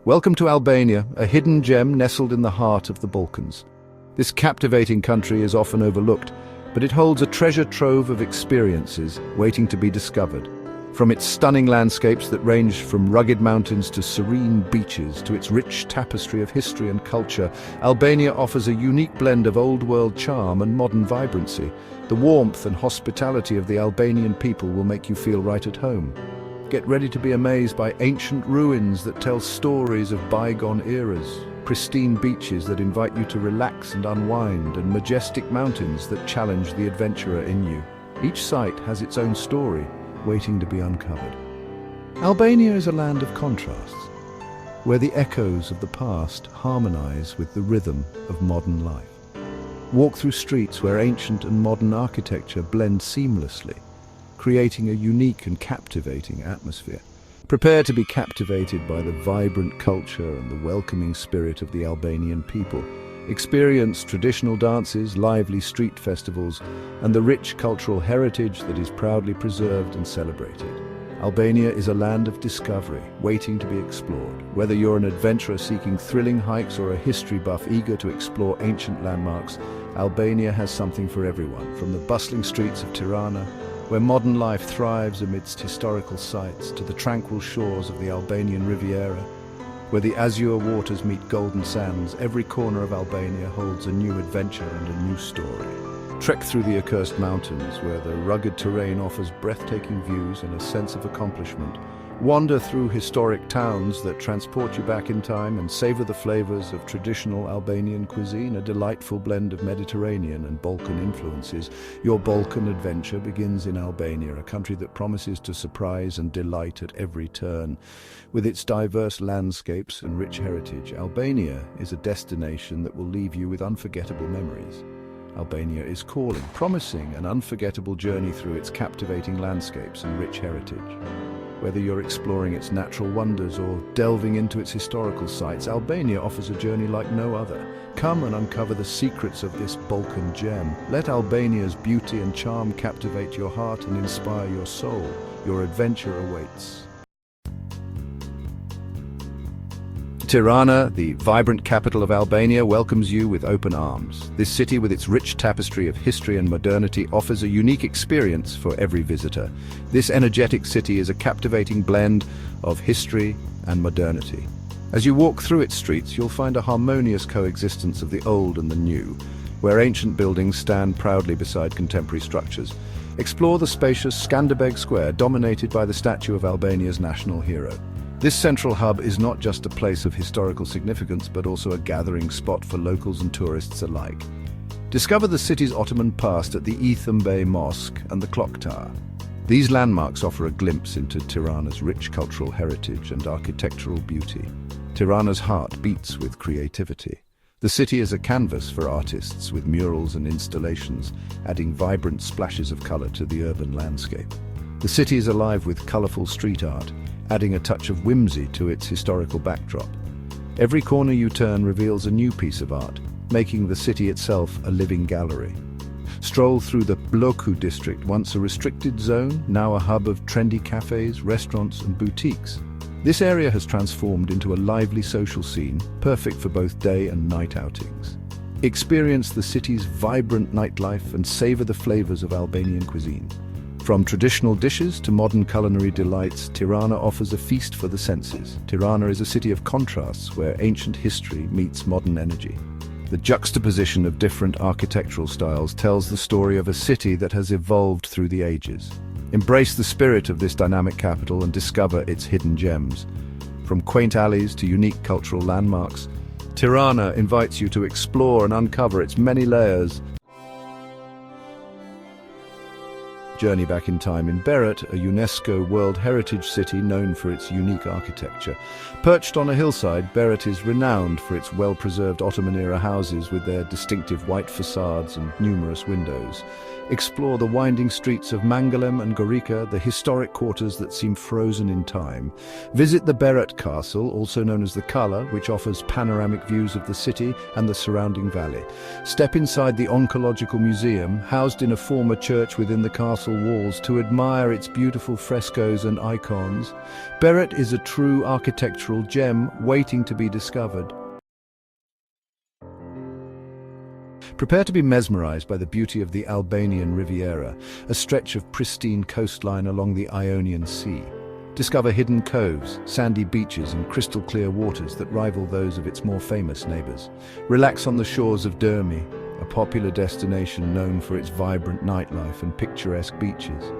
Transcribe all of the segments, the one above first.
Welcome to Albania, a hidden gem nestled in the heart of the Balkans. This captivating country is often overlooked, but it holds a treasure trove of experiences waiting to be discovered. From its stunning landscapes that range from rugged mountains to serene beaches to its rich tapestry of history and culture, Albania offers a unique blend of old-world charm and modern vibrancy. The warmth and hospitality of the Albanian people will make you feel right at home. Get ready to be amazed by ancient ruins that tell stories of bygone eras, pristine beaches that invite you to relax and unwind, and majestic mountains that challenge the adventurer in you. Each site has its own story, waiting to be uncovered. Albania is a land of contrasts, where the echoes of the past harmonize with the rhythm of modern life. Walk through streets where ancient and modern architecture blend seamlessly, creating a unique and captivating atmosphere. Prepare to be captivated by the vibrant culture and the welcoming spirit of the Albanian people. Experience traditional dances, lively street festivals, and the rich cultural heritage that is proudly preserved and celebrated. Albania is a land of discovery, waiting to be explored. Whether you're an adventurer seeking thrilling hikes or a history buff eager to explore ancient landmarks, Albania has something for everyone. From the bustling streets of Tirana, where modern life thrives amidst historical sites, to the tranquil shores of the Albanian Riviera, where the azure waters meet golden sands, every corner of Albania holds a new adventure and a new story. Trek through the Accursed Mountains, where the rugged terrain offers breathtaking views and a sense of accomplishment. Wander through historic towns that transport you back in time and savor the flavors of traditional Albanian cuisine, a delightful blend of Mediterranean and Balkan influences. Your Balkan adventure begins in Albania, a country that promises to surprise and delight at every turn. With its diverse landscapes and rich heritage, Albania is a destination that will leave you with unforgettable memories. Albania is calling, promising an unforgettable journey through its captivating landscapes and rich heritage. Whether you're exploring its natural wonders or delving into its historical sites, Albania offers a journey like no other. Come and uncover the secrets of this Balkan gem. Let Albania's beauty and charm captivate your heart and inspire your soul. Your adventure awaits. Tirana, the vibrant capital of Albania, welcomes you with open arms. This city, with its rich tapestry of history and modernity, offers a unique experience for every visitor. This energetic city is a captivating blend of history and modernity. As you walk through its streets, you'll find a harmonious coexistence of the old and the new, where ancient buildings stand proudly beside contemporary structures. Explore the spacious Skanderbeg Square, dominated by the statue of Albania's national hero. This central hub is not just a place of historical significance, but also a gathering spot for locals and tourists alike. Discover the city's Ottoman past at the Bay Mosque and the Clock Tower. These landmarks offer a glimpse into Tirana's rich cultural heritage and architectural beauty. Tirana's heart beats with creativity. The city is a canvas for artists, with murals and installations, adding vibrant splashes of color to the urban landscape. The city is alive with colorful street art, adding a touch of whimsy to its historical backdrop. Every corner you turn reveals a new piece of art, making the city itself a living gallery. Stroll through the Bloku district, once a restricted zone, now a hub of trendy cafes, restaurants and boutiques. This area has transformed into a lively social scene, perfect for both day and night outings. Experience the city's vibrant nightlife and savor the flavors of Albanian cuisine. From traditional dishes to modern culinary delights, Tirana offers a feast for the senses. Tirana is a city of contrasts, where ancient history meets modern energy. The juxtaposition of different architectural styles tells the story of a city that has evolved through the ages. Embrace the spirit of this dynamic capital and discover its hidden gems. From quaint alleys to unique cultural landmarks, Tirana invites you to explore and uncover its many layers. Journey back in time in Berat, a UNESCO World Heritage City known for its unique architecture. Perched on a hillside, Berat is renowned for its well-preserved Ottoman-era houses with their distinctive white facades and numerous windows. Explore the winding streets of Mangalem and Gorica, the historic quarters that seem frozen in time. Visit the Berat Castle, also known as the Kala, which offers panoramic views of the city and the surrounding valley. Step inside the Oncological Museum, housed in a former church within the castle. castle walls to admire its beautiful frescoes and icons. Berat is a true architectural gem waiting to be discovered. Prepare to be mesmerized by the beauty of the Albanian Riviera, a stretch of pristine coastline along the Ionian Sea. Discover hidden coves, sandy beaches and crystal-clear waters that rival those of its more famous neighbors. Relax on the shores of Dermi, a popular destination known for its vibrant nightlife and picturesque beaches.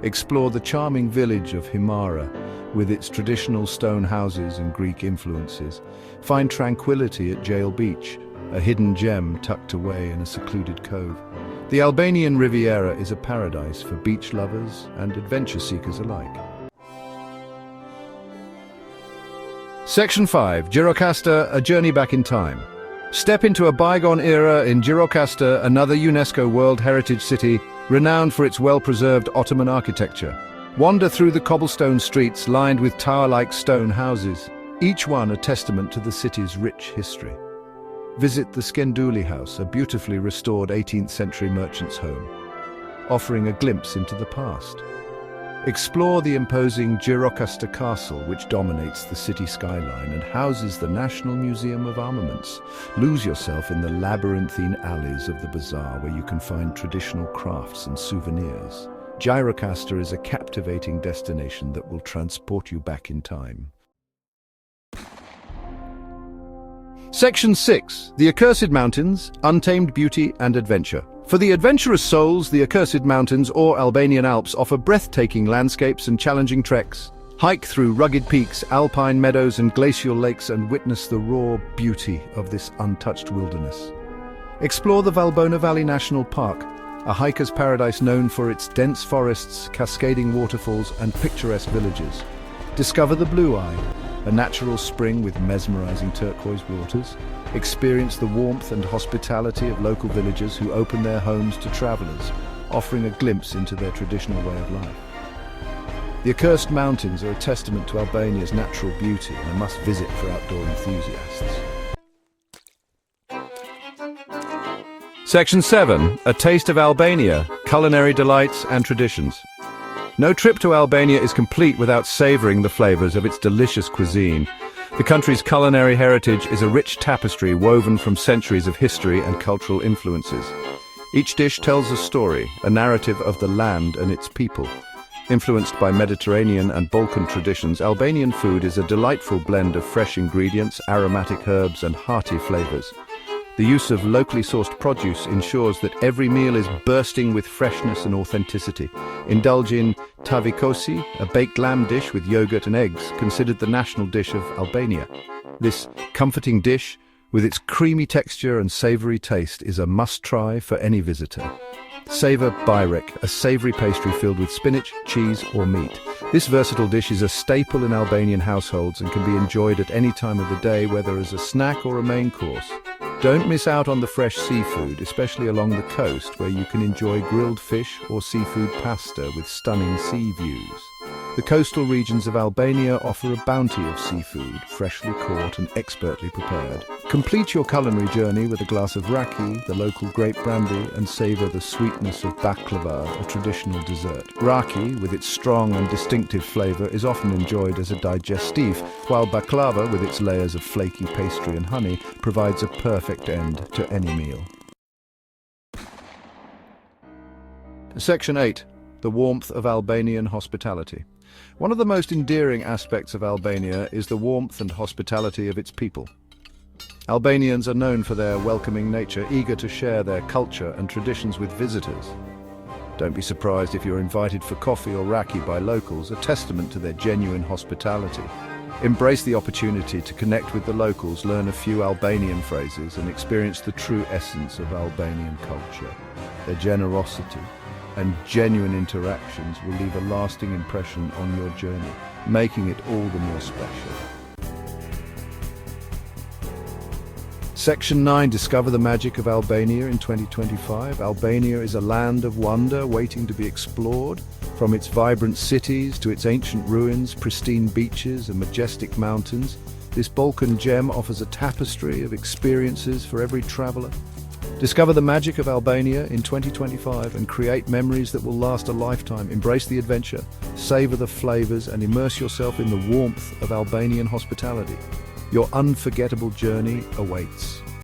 Explore the charming village of Himara, with its traditional stone houses and Greek influences. Find tranquility at Jail Beach, a hidden gem tucked away in a secluded cove. The Albanian Riviera is a paradise for beach lovers and adventure seekers alike. Section 5. Gjirokastër, a journey back in time. Step into a bygone era in Gjirokastër, another UNESCO World Heritage City, renowned for its well-preserved Ottoman architecture. Wander through the cobblestone streets lined with tower-like stone houses, each one a testament to the city's rich history. Visit the Skenduli House, a beautifully restored 18th-century merchant's home, offering a glimpse into the past. Explore the imposing Gjirokastër Castle, which dominates the city skyline and houses the National Museum of Armaments. Lose yourself in the labyrinthine alleys of the bazaar, where you can find traditional crafts and souvenirs. Gjirokastër is a captivating destination that will transport you back in time. Section 6. The Accursed Mountains, Untamed Beauty and Adventure. For the adventurous souls, the Accursed Mountains or Albanian Alps offer breathtaking landscapes and challenging treks. Hike through rugged peaks, alpine meadows and glacial lakes and witness the raw beauty of this untouched wilderness. Explore the Valbona Valley National Park, a hiker's paradise known for its dense forests, cascading waterfalls and picturesque villages. Discover the Blue Eye, a natural spring with mesmerizing turquoise waters. Experience the warmth and hospitality of local villagers who open their homes to travelers, offering a glimpse into their traditional way of life. The Accursed Mountains are a testament to Albania's natural beauty and a must-visit for outdoor enthusiasts. Section 7. A Taste of Albania, Culinary Delights and Traditions. No trip to Albania is complete without savoring the flavors of its delicious cuisine. The country's culinary heritage is a rich tapestry woven from centuries of history and cultural influences. Each dish tells a story, a narrative of the land and its people. Influenced by Mediterranean and Balkan traditions, Albanian food is a delightful blend of fresh ingredients, aromatic herbs, and hearty flavors. The use of locally sourced produce ensures that every meal is bursting with freshness and authenticity. Indulge in tavikosi, a baked lamb dish with yogurt and eggs, considered the national dish of Albania. This comforting dish, with its creamy texture and savory taste, is a must-try for any visitor. Savor bajrek, a savory pastry filled with spinach, cheese or meat. This versatile dish is a staple in Albanian households and can be enjoyed at any time of the day, whether as a snack or a main course. Don't miss out on the fresh seafood, especially along the coast, where you can enjoy grilled fish or seafood pasta with stunning sea views. The coastal regions of Albania offer a bounty of seafood, freshly caught and expertly prepared. Complete your culinary journey with a glass of raki, the local grape brandy, and savor the sweetness of baklava, a traditional dessert. Raki, with its strong and distinctive flavor, is often enjoyed as a digestif, while baklava, with its layers of flaky pastry and honey, provides a perfect end to any meal. Section 8. The warmth of Albanian hospitality. One of the most endearing aspects of Albania is the warmth and hospitality of its people. Albanians are known for their welcoming nature, eager to share their culture and traditions with visitors. Don't be surprised if you're invited for coffee or raki by locals, a testament to their genuine hospitality. Embrace the opportunity to connect with the locals, learn a few Albanian phrases, and experience the true essence of Albanian culture. Their generosity and genuine interactions will leave a lasting impression on your journey, making it all the more special. Section 9. Discover the magic of Albania in 2025. Albania is a land of wonder waiting to be explored. From its vibrant cities to its ancient ruins, pristine beaches and majestic mountains, this Balkan gem offers a tapestry of experiences for every traveler. Discover the magic of Albania in 2025 and create memories that will last a lifetime. Embrace the adventure, savor the flavors, and immerse yourself in the warmth of Albanian hospitality. Your unforgettable journey awaits.